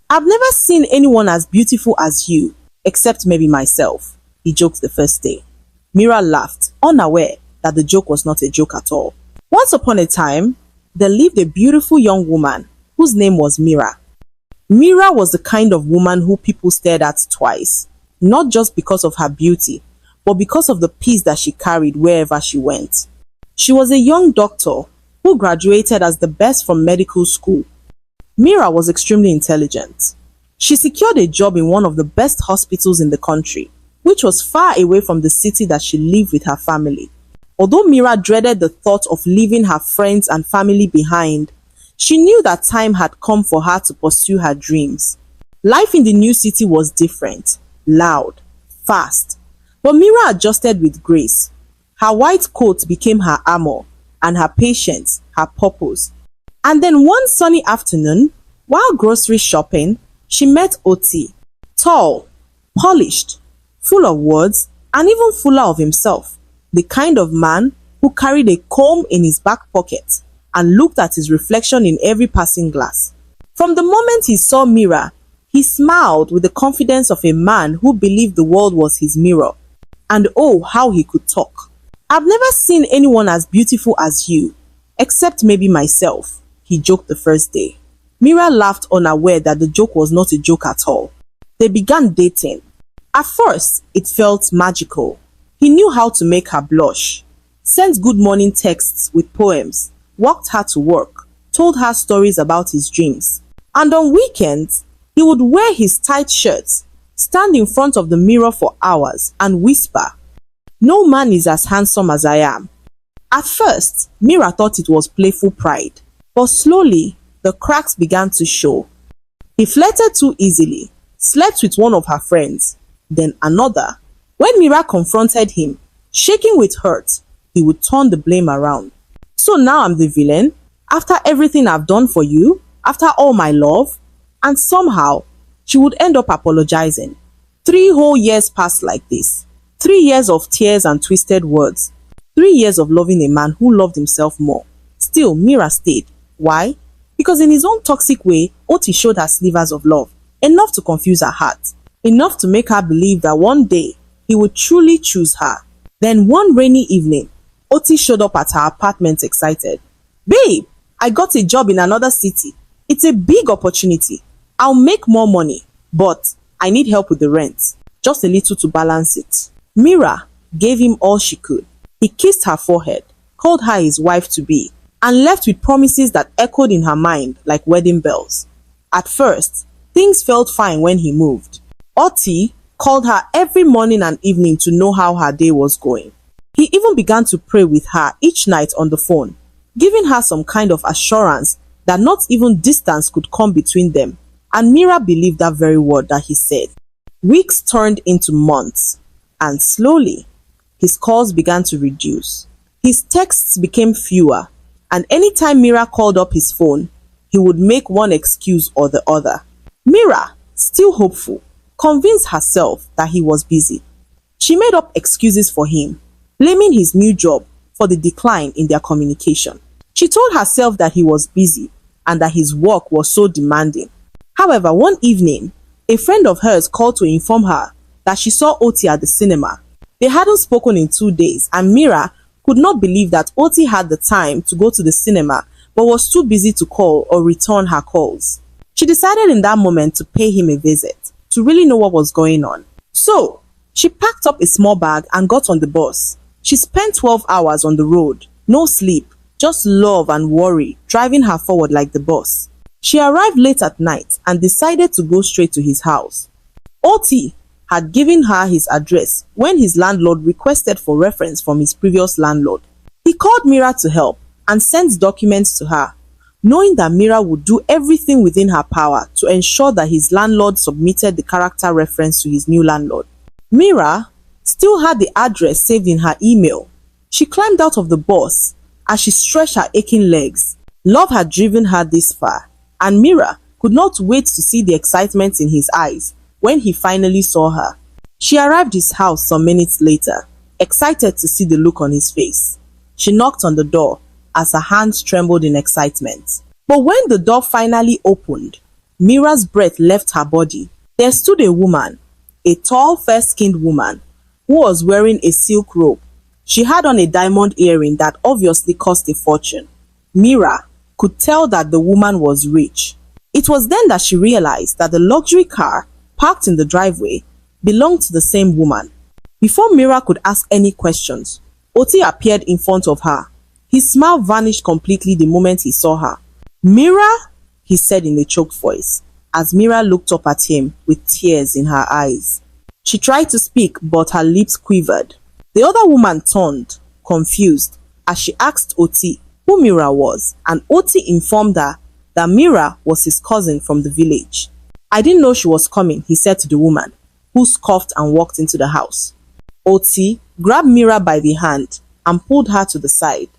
"I've never seen anyone as beautiful as you, except maybe myself," he joked the first day. Mira laughed, unaware that the joke was not a joke at all. Once upon a time, there lived a beautiful young woman whose name was Mira. Mira was the kind of woman who people stared at twice, not just because of her beauty, but because of the peace that she carried wherever she went. She was a young doctor who graduated as the best from medical school. Mira was extremely intelligent. She secured a job in one of the best hospitals in the country, which was far away from the city that she lived with her family. Although Mira dreaded the thought of leaving her friends and family behind, she knew that time had come for her to pursue her dreams. Life in the new city was different, loud, fast, but Mira adjusted with grace. Her white coat became her armor, and her patience, her purpose. And then one sunny afternoon, while grocery shopping, she met Oti, tall, polished, full of words, and even fuller of himself, the kind of man who carried a comb in his back pocket and looked at his reflection in every passing glass. From the moment he saw Mira, he smiled with the confidence of a man who believed the world was his mirror. And oh, how he could talk. "I've never seen anyone as beautiful as you, except maybe myself," he joked the first day. Mira laughed, unaware that the joke was not a joke at all. They began dating. At first, it felt magical. He knew how to make her blush, sent good morning texts with poems, walked her to work, told her stories about his dreams. And on weekends, he would wear his tight shirts, stand in front of the mirror for hours and whisper, "No man is as handsome as I am." At first, Mira thought it was playful pride, but slowly, the cracks began to show. He flirted too easily, slept with one of her friends, then another. When Mira confronted him, shaking with hurt, he would turn the blame around. "So now I'm the villain? After everything I've done for you? After all my love?" And somehow, she would end up apologizing. 3 whole years passed like this. 3 years of tears and twisted words. 3 years of loving a man who loved himself more. Still, Mira stayed. Why? Because in his own toxic way, Oti showed her slivers of love, enough to confuse her heart, enough to make her believe that one day he would truly choose her. Then one rainy evening, Oti showed up at her apartment excited. "Babe, I got a job in another city. It's a big opportunity. I'll make more money, but I need help with the rent. Just a little to balance it." Mira gave him all she could. He kissed her forehead, called her his wife-to-be, and left with promises that echoed in her mind like wedding bells. At first, things felt fine when he moved. Oti called her every morning and evening to know how her day was going. He even began to pray with her each night on the phone, giving her some kind of assurance that not even distance could come between them, and Mira believed that very word that he said. Weeks turned into months, and slowly, his calls began to reduce. His texts became fewer, and anytime Mira called up his phone, he would make one excuse or the other. Mira, still hopeful, convinced herself that he was busy. She made up excuses for him, blaming his new job for the decline in their communication. She told herself that he was busy and that his work was so demanding. However, one evening, a friend of hers called to inform her that she saw Oti at the cinema. They hadn't spoken in 2 days, and Mira could not believe that Oti had the time to go to the cinema but was too busy to call or return her calls. She decided in that moment to pay him a visit, to really know what was going on. So, she packed up a small bag and got on the bus. She spent 12 hours on the road, no sleep, just love and worry driving her forward like the bus. She arrived late at night and decided to go straight to his house. Oti had given her his address when his landlord requested for reference from his previous landlord. He called Mira to help and sent documents to her, knowing that Mira would do everything within her power to ensure that his landlord submitted the character reference to his new landlord. Mira still had the address saved in her email. She climbed out of the bus as she stretched her aching legs. Love had driven her this far, and Mira could not wait to see the excitement in his eyes when he finally saw her. She arrived at his house some minutes later, excited to see the look on his face. She knocked on the door as her hands trembled in excitement. But when the door finally opened, Mira's breath left her body. There stood a woman, a tall, fair-skinned woman, who was wearing a silk robe. She had on a diamond earring that obviously cost a fortune. Mira could tell that the woman was rich. It was then that she realized that the luxury car parked in the driveway belonged to the same woman. Before Mira could ask any questions, Oti appeared in front of her. His smile vanished completely the moment he saw her. "Mira," he said in a choked voice, as Mira looked up at him with tears in her eyes. She tried to speak, but her lips quivered. The other woman turned, confused, as she asked Oti who Mira was, and Oti informed her that Mira was his cousin from the village. "I didn't know she was coming," he said to the woman, who scoffed and walked into the house. Oti grabbed Mira by the hand and pulled her to the side.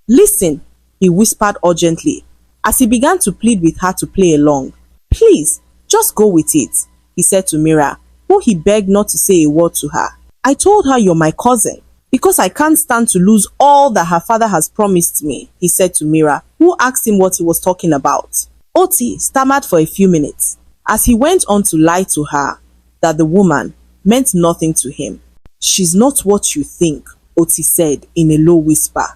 "Listen," he whispered urgently, as he began to plead with her to play along. "Please, just go with it," he said to Mira, who he begged not to say a word to her. "I told her you're my cousin, because I can't stand to lose all that her father has promised me," he said to Mira, who asked him what he was talking about. Oti stammered for a few minutes, as he went on to lie to her that the woman meant nothing to him. "She's not what you think," Oti said in a low whisper,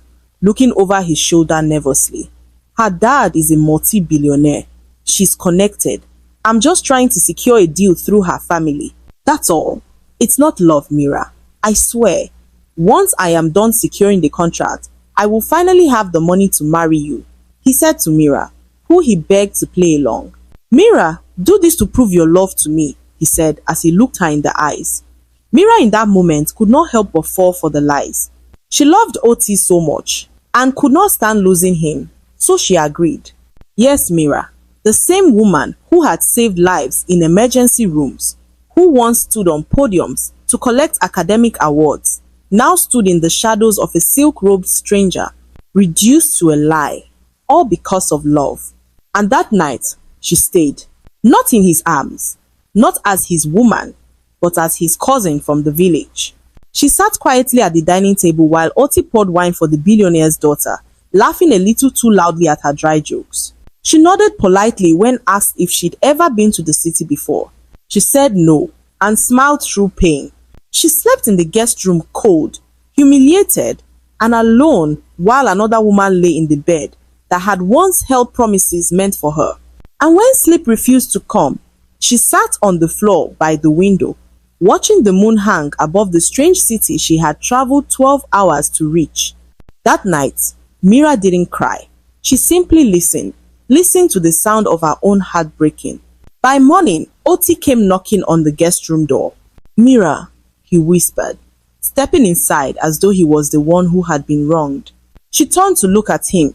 looking over his shoulder nervously. "Her dad is a multi-billionaire. She's connected. I'm just trying to secure a deal through her family. That's all. It's not love, Mira. I swear, once I am done securing the contract, I will finally have the money to marry you," he said to Mira, who he begged to play along. "Mira, do this to prove your love to me," he said as he looked her in the eyes. Mira in that moment could not help but fall for the lies. She loved Oti so much and could not stand losing him, so she agreed. Yes, Mira, the same woman who had saved lives in emergency rooms, who once stood on podiums to collect academic awards, now stood in the shadows of a silk-robed stranger, reduced to a lie, all because of love. And that night, she stayed, not in his arms, not as his woman, but as his cousin from the village. She sat quietly at the dining table while Oti poured wine for the billionaire's daughter, laughing a little too loudly at her dry jokes. She nodded politely when asked if she'd ever been to the city before. She said no, and smiled through pain. She slept in the guest room cold, humiliated, and alone while another woman lay in the bed that had once held promises meant for her. And when sleep refused to come, she sat on the floor by the window, watching the moon hang above the strange city she had traveled 12 hours to reach. That night, Mira didn't cry. She simply listened to the sound of her own heart breaking. By morning, Oti came knocking on the guest room door. "Mira," he whispered, stepping inside as though he was the one who had been wronged. She turned to look at him.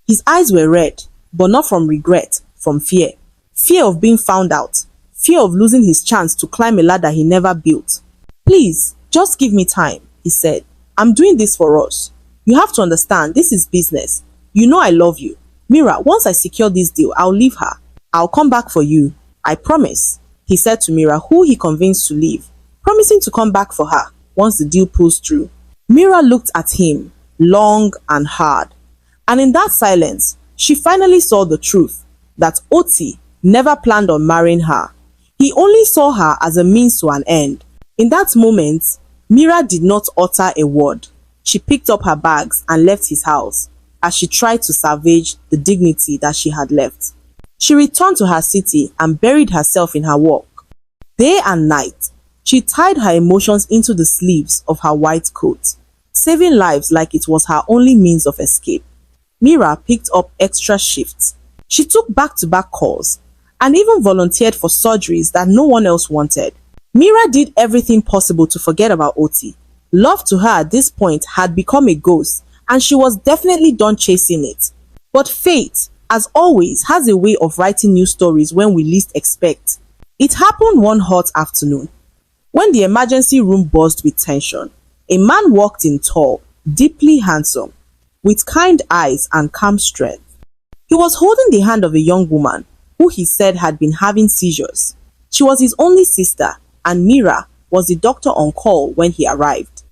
His eyes were red, but not from regret, from fear. Fear of being found out. Fear of losing his chance to climb a ladder he never built. "Please, just give me time," he said. "I'm doing this for us. You have to understand, this is business. You know I love you. Mira, once I secure this deal, I'll leave her. I'll come back for you. I promise," he said to Mira, who he convinced to leave, promising to come back for her once the deal pulls through. Mira looked at him, long and hard. And in that silence, she finally saw the truth, that Oti never planned on marrying her. He only saw her as a means to an end. In that moment, Mira did not utter a word. She picked up her bags and left his house as she tried to salvage the dignity that she had left. She returned to her city and buried herself in her work. Day and night, she tied her emotions into the sleeves of her white coat, saving lives like it was her only means of escape. Mira picked up extra shifts. She took back-to-back calls and even volunteered for surgeries that no one else wanted. Mira did everything possible to forget about Oti. Love to her at this point had become a ghost, and she was definitely done chasing it. But fate, as always, has a way of writing new stories when we least expect. It happened one hot afternoon. When the emergency room buzzed with tension, a man walked in tall, deeply handsome, with kind eyes and calm strength. He was holding the hand of a young woman who he said had been having seizures. She was his only sister, and Mira was the doctor on call when he arrived.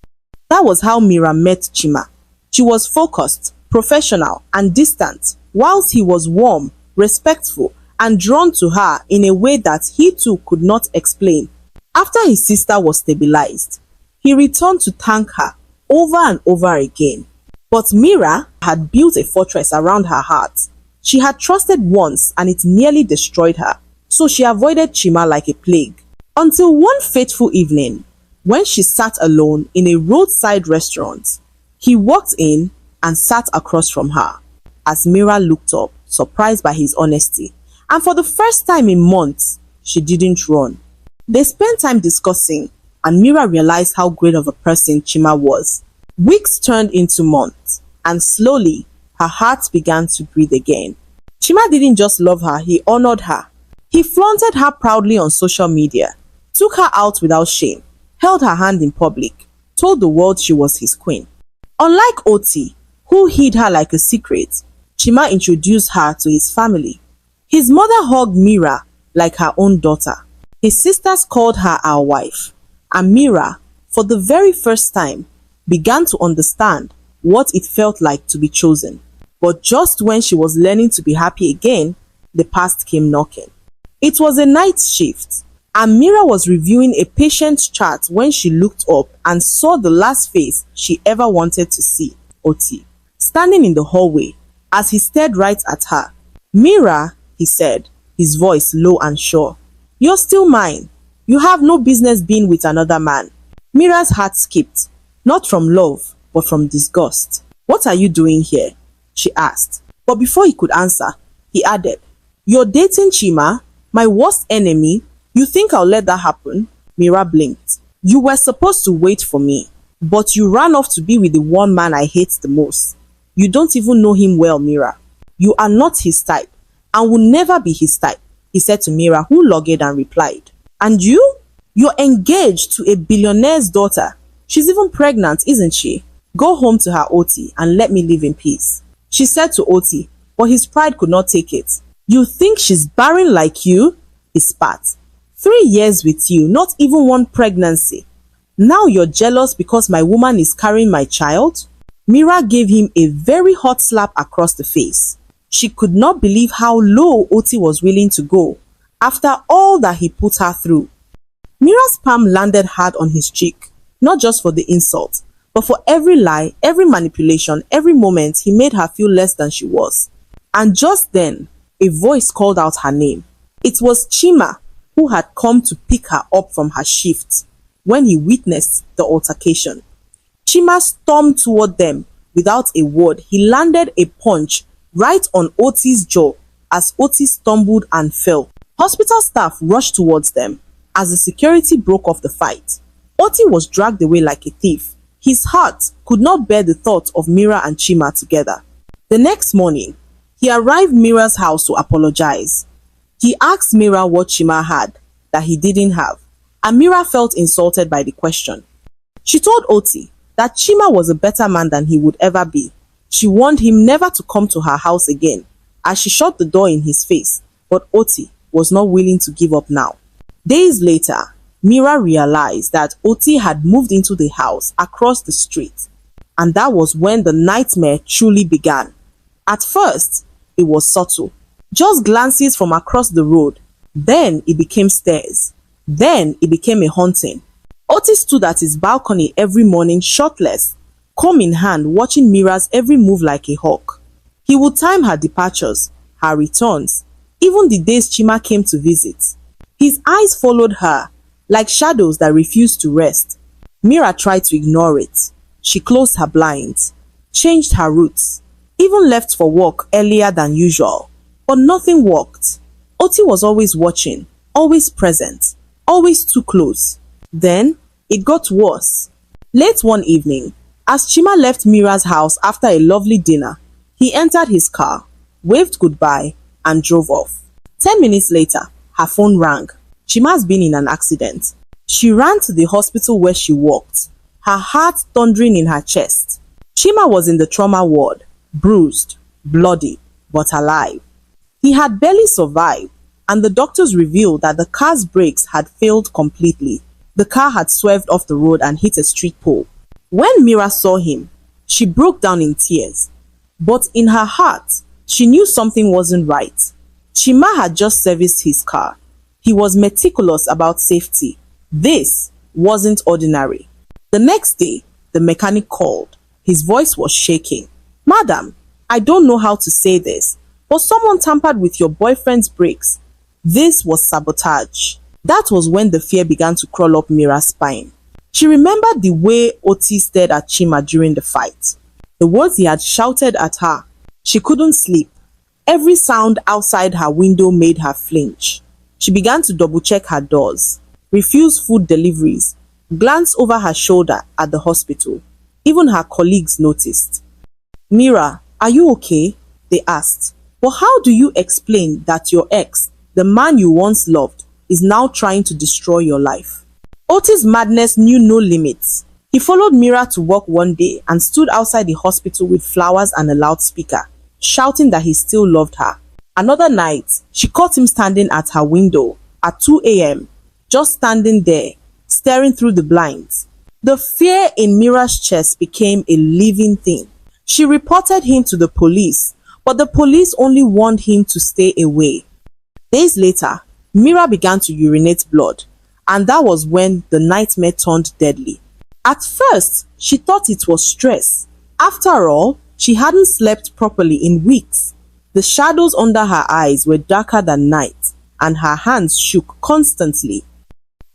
That was how Mira met Chima. She was focused, professional, and distant, whilst he was warm, respectful, and drawn to her in a way that he too could not explain. After his sister was stabilized, he returned to thank her over and over again. But Mira had built a fortress around her heart. She had trusted once and it nearly destroyed her, so she avoided Chima like a plague. Until one fateful evening, when she sat alone in a roadside restaurant, he walked in and sat across from her. As Mira looked up, surprised by his honesty, and for the first time in months, she didn't run. They spent time discussing, and Mira realized how great of a person Chima was. Weeks turned into months, and slowly, her heart began to breathe again. Chima didn't just love her, he honored her. He flaunted her proudly on social media, took her out without shame, held her hand in public, told the world she was his queen. Unlike Oti, who hid her like a secret, Chima introduced her to his family. His mother hugged Mira like her own daughter. His sisters called her our wife. And Mira, for the very first time, began to understand what it felt like to be chosen. But just when she was learning to be happy again, the past came knocking. It was a night shift, and Mira was reviewing a patient's chart when she looked up and saw the last face she ever wanted to see, Oti, standing in the hallway as he stared right at her. "Mira," he said, his voice low and sure, "you're still mine. You have no business being with another man." Mira's heart skipped, not from love, but from disgust. "What are you doing here?" she asked. But before he could answer, he added, "You're dating Chima, my worst enemy. You think I'll let that happen?" Mira blinked. "You were supposed to wait for me, but you ran off to be with the one man I hate the most. You don't even know him well, Mira. You are not his type, and will never be his type," he said to Mira, who logged and replied, "And you? You're engaged to a billionaire's daughter. She's even pregnant, isn't she? Go home to her, Oti, and let me live in peace," she said to Oti, but his pride could not take it. "You think she's barren like you?" he spat. 3 years with you, not even one pregnancy. Now you're jealous because my woman is carrying my child?" Mira gave him a very hot slap across the face. She could not believe how low Oti was willing to go after all that he put her through. Mira's palm landed hard on his cheek, not just for the insult, but for every lie, every manipulation, every moment he made her feel less than she was. And just then, a voice called out her name. It was Chima, who had come to pick her up from her shift when he witnessed the altercation. Chima stormed toward them. Without a word, he landed a punch right on Oti's jaw as Oti stumbled and fell. Hospital staff rushed towards them as the security broke off the fight. Oti was dragged away like a thief. His heart could not bear the thought of Mira and Chima together. The next morning, he arrived at Mira's house to apologize. He asked Mira what Chima had that he didn't have, and Mira felt insulted by the question. She told Oti that Chima was a better man than he would ever be. She warned him never to come to her house again as she shut the door in his face, but Oti was not willing to give up now. Days later, Mira realized that Oti had moved into the house across the street, and that was when the nightmare truly began. At first, it was subtle, just glances from across the road. Then it became stares. Then it became a haunting. Oti stood at his balcony every morning shirtless, comb in hand, watching Mira's every move like a hawk. He would time her departures, her returns, even the days Chima came to visit. His eyes followed her, like shadows that refused to rest. Mira tried to ignore it. She closed her blinds, changed her routes, even left for work earlier than usual. But nothing worked. Oti was always watching, always present, always too close. Then, it got worse. Late one evening, as Chima left Mira's house after a lovely dinner, he entered his car, waved goodbye, and drove off. 10 minutes later, her phone rang. Chima's been in an accident. She ran to the hospital where she worked, her heart thundering in her chest. Chima was in the trauma ward, bruised, bloody, but alive. He had barely survived, and the doctors revealed that the car's brakes had failed completely. The car had swerved off the road and hit a street pole. When Mira saw him, she broke down in tears. But in her heart, she knew something wasn't right. Chima had just serviced his car. He was meticulous about safety. This wasn't ordinary. The next day, the mechanic called. His voice was shaking. "Madam, I don't know how to say this, but someone tampered with your boyfriend's brakes. This was sabotage." That was when the fear began to crawl up Mira's spine. She remembered the way Oti stared at Chima during the fight. The words he had shouted at her. She couldn't sleep. Every sound outside her window made her flinch. She began to double-check her doors, refuse food deliveries, glance over her shoulder at the hospital. Even her colleagues noticed. "Mira, are you okay?" they asked. "But how do you explain that your ex, the man you once loved, is now trying to destroy your life?" Oti's madness knew no limits. He followed Mira to work one day and stood outside the hospital with flowers and a loudspeaker, shouting that he still loved her. Another night, she caught him standing at her window at 2 a.m., just standing there, staring through the blinds. The fear in Mira's chest became a living thing. She reported him to the police, but the police only warned him to stay away. Days later, Mira began to urinate blood, and that was when the nightmare turned deadly. At first, she thought it was stress. After all, she hadn't slept properly in weeks. The shadows under her eyes were darker than night, and her hands shook constantly.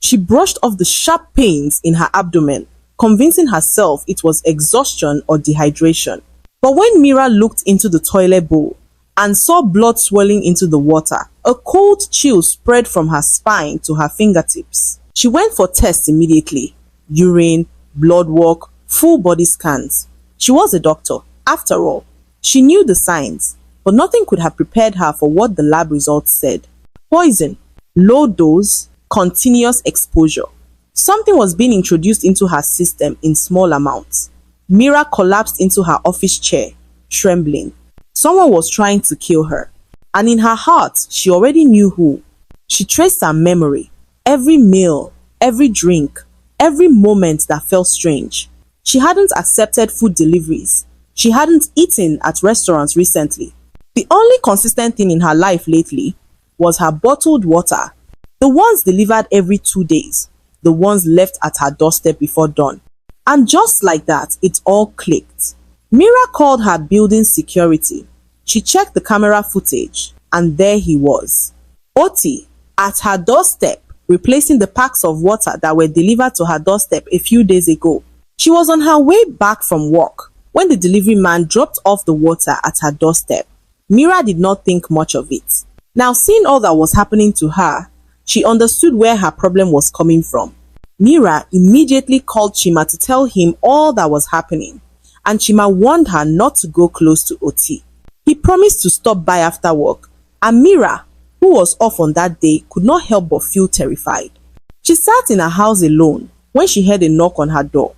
She brushed off the sharp pains in her abdomen, convincing herself it was exhaustion or dehydration. But when Mira looked into the toilet bowl and saw blood swirling into the water, a cold chill spread from her spine to her fingertips. She went for tests immediately. Urine, blood work, full body scans. She was a doctor, after all. She knew the signs, but nothing could have prepared her for what the lab results said. Poison, low dose, continuous exposure. Something was being introduced into her system in small amounts. Mira collapsed into her office chair, trembling. Someone was trying to kill her. And in her heart, she already knew who. She traced her memory. Every meal, every drink, every moment that felt strange. She hadn't accepted food deliveries. She hadn't eaten at restaurants recently. The only consistent thing in her life lately was her bottled water. The ones delivered every 2 days. The ones left at her doorstep before dawn. And just like that, it all clicked. Mira called her building security. She checked the camera footage, and there he was. Oti, at her doorstep, replacing the packs of water that were delivered to her doorstep a few days ago. She was on her way back from work when the delivery man dropped off the water at her doorstep. Mira did not think much of it. Now, seeing all that was happening to her, she understood where her problem was coming from. Mira immediately called Chima to tell him all that was happening, and Chima warned her not to go close to Oti. He promised to stop by after work, and Mira, who was off on that day, could not help but feel terrified. She sat in her house alone when she heard a knock on her door.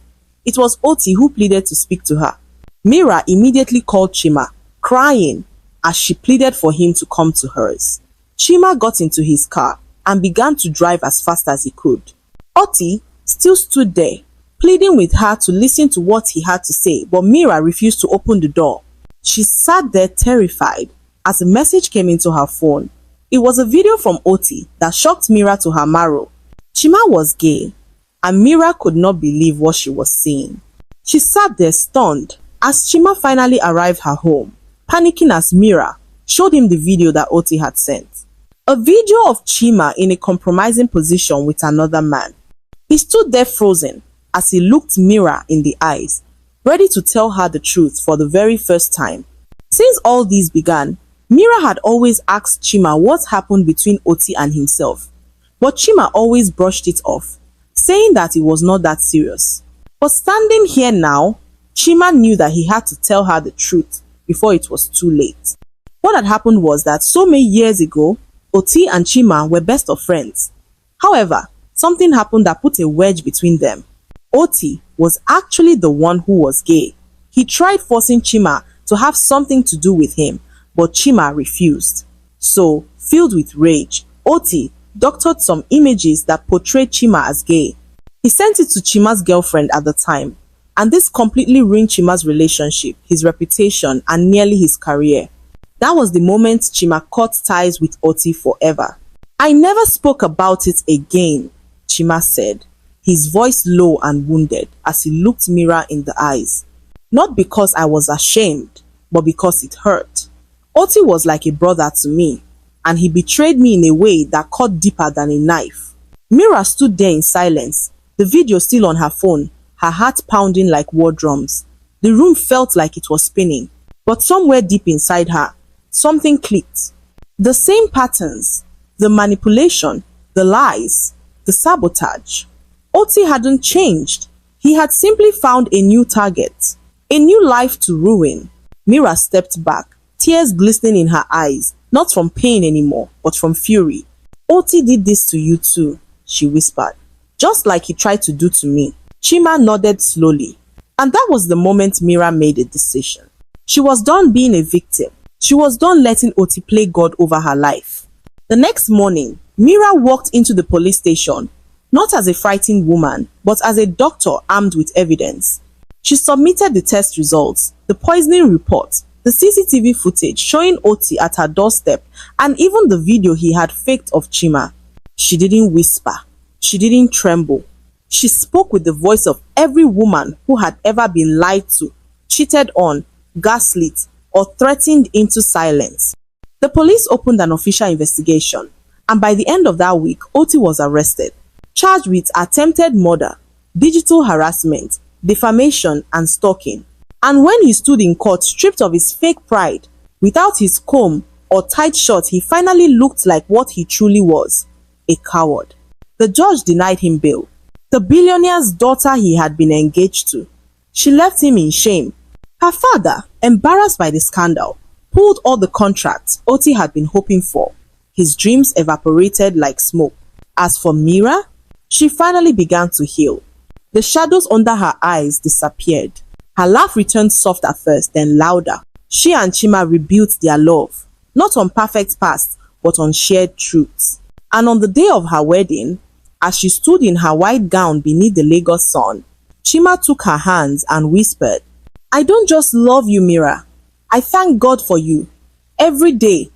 It was Oti who pleaded to speak to her. Mira immediately called Chima, crying as she pleaded for him to come to hers. Chima got into his car and began to drive as fast as he could. Oti still stood there, pleading with her to listen to what he had to say, but Mira refused to open the door. She sat there terrified as a message came into her phone. It was a video from Oti that shocked Mira to her marrow. Chima was gay, and Mira could not believe what she was seeing. She sat there stunned as Chima finally arrived her home, panicking as Mira showed him the video that Oti had sent. A video of Chima in a compromising position with another man. He stood there frozen as he looked Mira in the eyes, ready to tell her the truth for the very first time. Since all this began, Mira had always asked Chima what happened between Oti and himself, but Chima always brushed it off, saying that it was not that serious. But standing here now, Chima knew that he had to tell her the truth before it was too late. What had happened was that so many years ago, Oti and Chima were best of friends. However, something happened that put a wedge between them. Oti was actually the one who was gay. He tried forcing Chima to have something to do with him, but Chima refused. So, filled with rage, Oti doctored some images that portrayed Chima as gay. He sent it to Chima's girlfriend at the time, and this completely ruined Chima's relationship, his reputation, and nearly his career. That was the moment Chima cut ties with Oti forever. I never spoke about it again, Chima said, his voice low and wounded as he looked Mira in the eyes. Not because I was ashamed, but because it hurt. Oti was like a brother to me, and he betrayed me in a way that cut deeper than a knife. Mira stood there in silence, the video still on her phone, her heart pounding like war drums. The room felt like it was spinning, but somewhere deep inside her, something clicked. The same patterns, the manipulation, the lies, the sabotage. Oti hadn't changed. He had simply found a new target, a new life to ruin. Mira stepped back, tears glistening in her eyes, not from pain anymore, but from fury. Oti did this to you too, she whispered, just like he tried to do to me. Chima nodded slowly, and that was the moment Mira made a decision. She was done being a victim. She was done letting Oti play God over her life. The next morning, Mira walked into the police station, not as a frightened woman, but as a doctor armed with evidence. She submitted the test results, the poisoning report, the CCTV footage showing Oti at her doorstep, and even the video he had faked of Chima. She didn't whisper. She didn't tremble. She spoke with the voice of every woman who had ever been lied to, cheated on, gaslit, or threatened into silence. The police opened an official investigation, and by the end of that week, Oti was arrested, charged with attempted murder, digital harassment, defamation, and stalking. And when he stood in court stripped of his fake pride, without his comb or tight shorts, he finally looked like what he truly was, a coward. The judge denied him bail. The billionaire's daughter he had been engaged to, she left him in shame. Her father, embarrassed by the scandal, pulled all the contracts Oti had been hoping for. His dreams evaporated like smoke. As for Mira, she finally began to heal. The shadows under her eyes disappeared. Her laugh returned soft at first, then louder. She and Chima rebuilt their love, not on perfect past, but on shared truths. And on the day of her wedding, as she stood in her white gown beneath the Lagos sun, Chima took her hands and whispered, "I don't just love you, Mira. I thank God for you. Every day."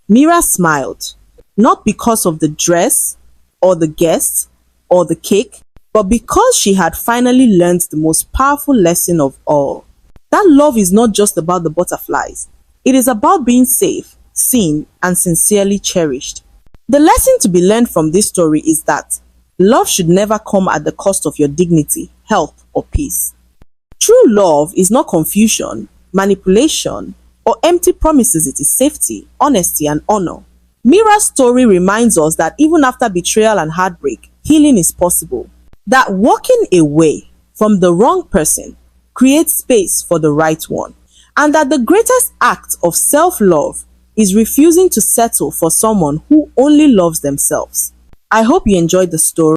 Mira smiled, not because of the dress, or the guests, or the cake, but because she had finally learned the most powerful lesson of all. That love is not just about the butterflies. It is about being safe, seen, and sincerely cherished. The lesson to be learned from this story is that love should never come at the cost of your dignity, health, or peace. True love is not confusion, manipulation, or empty promises. It is safety, honesty, and honor. Mira's story reminds us that even after betrayal and heartbreak, healing is possible. That walking away from the wrong person creates space for the right one. And that the greatest act of self-love is refusing to settle for someone who only loves themselves. I hope you enjoyed the story.